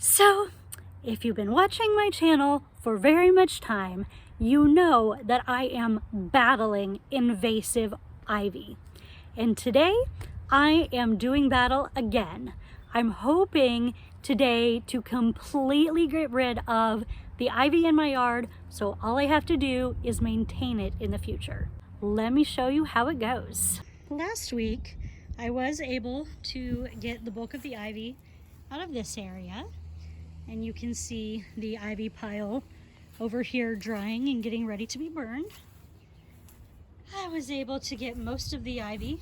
So, if you've been watching my channel for very much time, you know that I am battling invasive ivy. And today, I am doing battle again. I'm hoping today to completely get rid of the ivy in my yard, so all I have to do is maintain it in the future. Let me show you how it goes. Last week, I was able to get the bulk of the ivy out of this area. And you can see the ivy pile over here drying and getting ready to be burned. I was able to get most of the ivy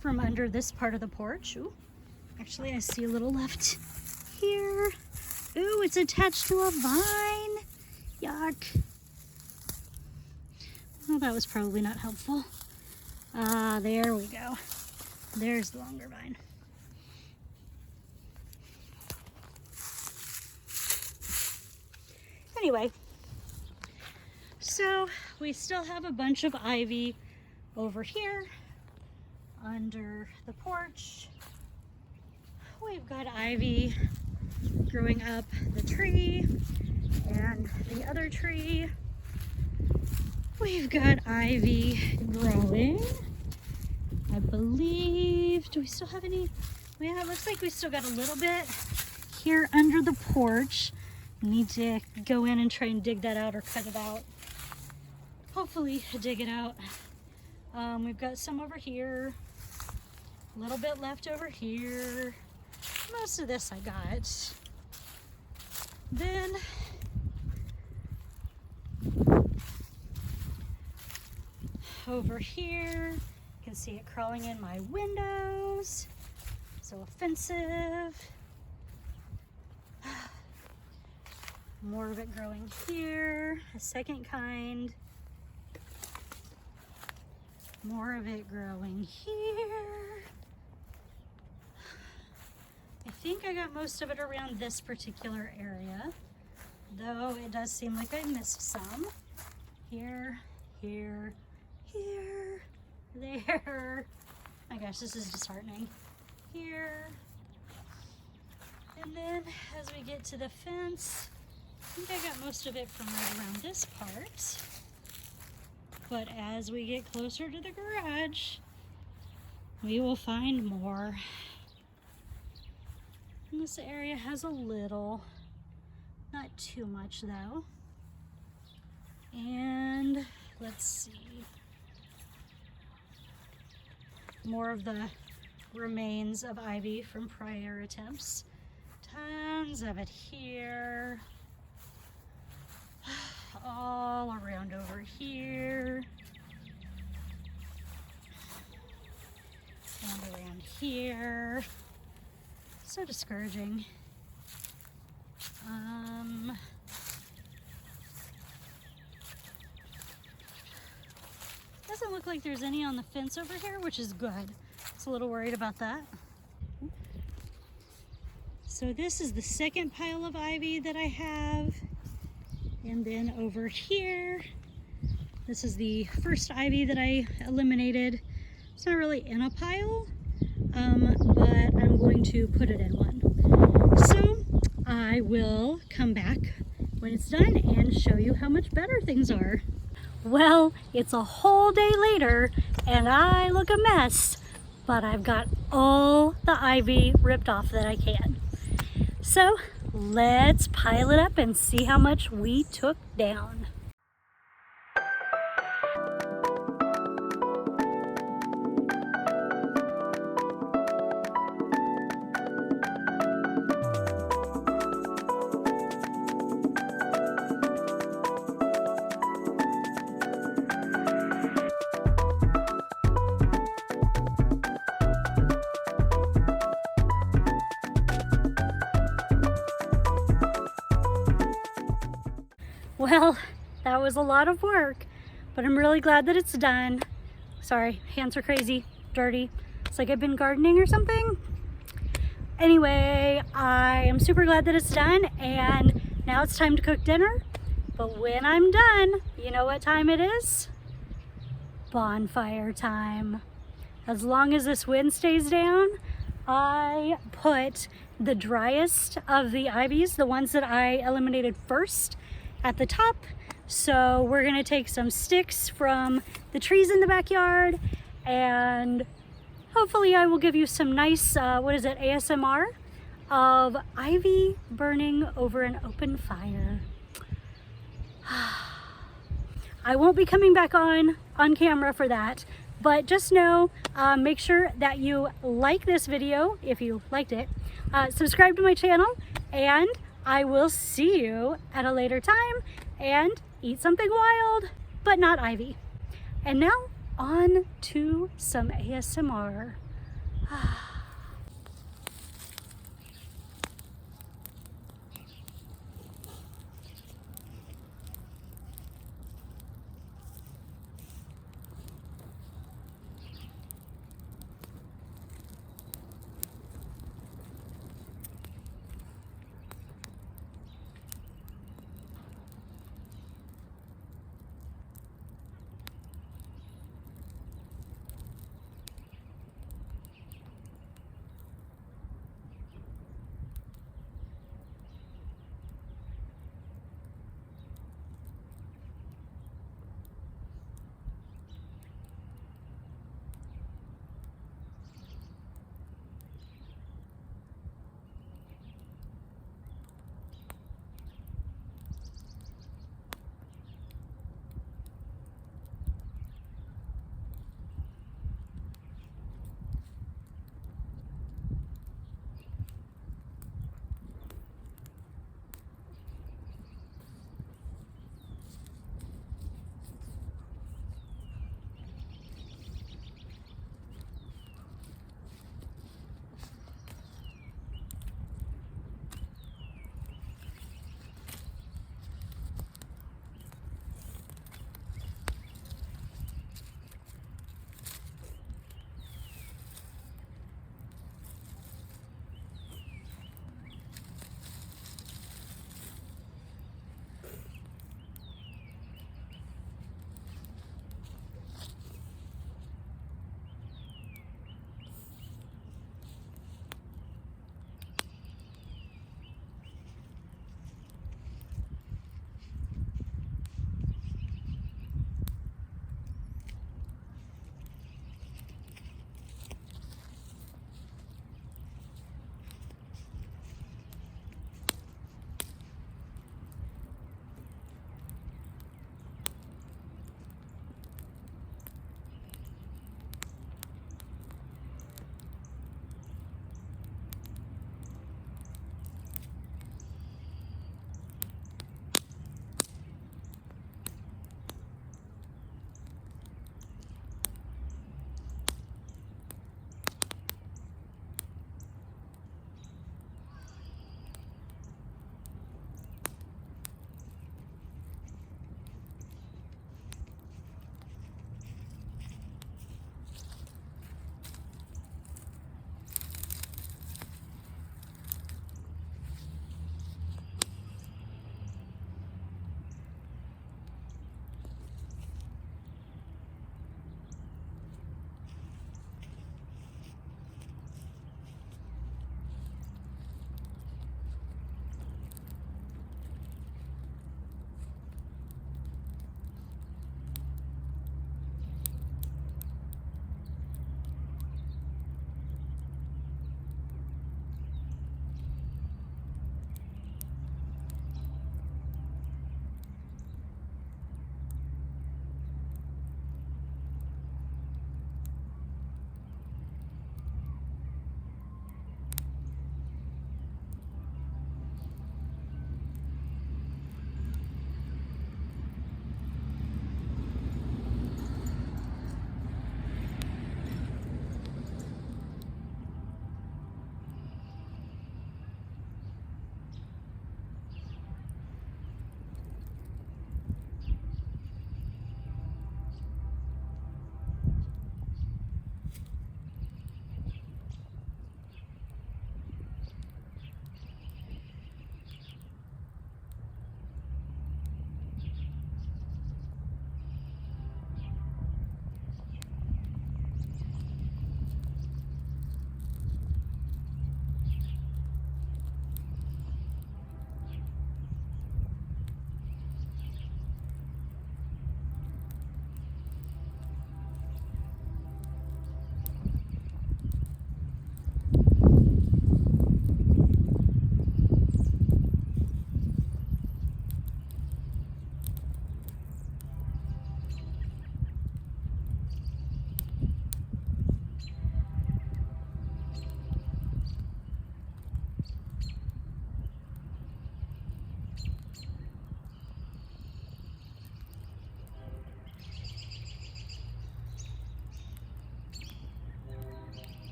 from under this part of the porch. Ooh, actually I see a little left here. Ooh, it's attached to a vine. Yuck. Well, that was probably not helpful. There we go. There's the longer vine. Anyway, so we still have a bunch of ivy over here under the porch. We've got ivy growing up the tree and the other tree. We've got ivy growing. I believe, do we still have any? Yeah, it looks like we still got a little bit here under the porch. Need to go in and try and dig that out or cut it out. Hopefully dig it out. We've got some over here, a little bit left over here. Most of this I got. Then over here, you can see it crawling in my windows. So offensive. More of it growing here, a second kind. More of it growing here. I think I got most of it around this particular area, though it does seem like I missed some. Here, here, here, there. My gosh, this is disheartening. Here. And then as we get to the fence, I think I got most of it from right around this part, but as we get closer to the garage, we will find more. And this area has a little, not too much though. And let's see, more of the remains of ivy from prior attempts. Tons of it here. All around over here and around here. So discouraging. Doesn't look like there's any on the fence over here, which is good. I was a little worried about that. So this is the second pile of ivy that I have. And then over here, this is the first ivy that I eliminated. It's not really in a pile, but I'm going to put it in one. So I will come back when it's done and show you how much better things are. Well, it's a whole day later and I look a mess, but I've got all the ivy ripped off that I can. So let's pile it up and see how much we took down. Well, that was a lot of work, but I'm really glad that it's done. Sorry, hands are crazy, dirty. It's like I've been gardening or something. Anyway, I am super glad that it's done, and now it's time to cook dinner. But when I'm done, you know what time it is? Bonfire time. As long as this wind stays down, I put the driest of the ivies, the ones that I eliminated first, at the top. So we're gonna take some sticks from the trees in the backyard, and hopefully I will give you some nice, ASMR of ivy burning over an open fire. I won't be coming back on camera for that, but just know, make sure that you like this video if you liked it, subscribe to my channel, and I will see you at a later time, and eat something wild, but not ivy. And now on to some ASMR.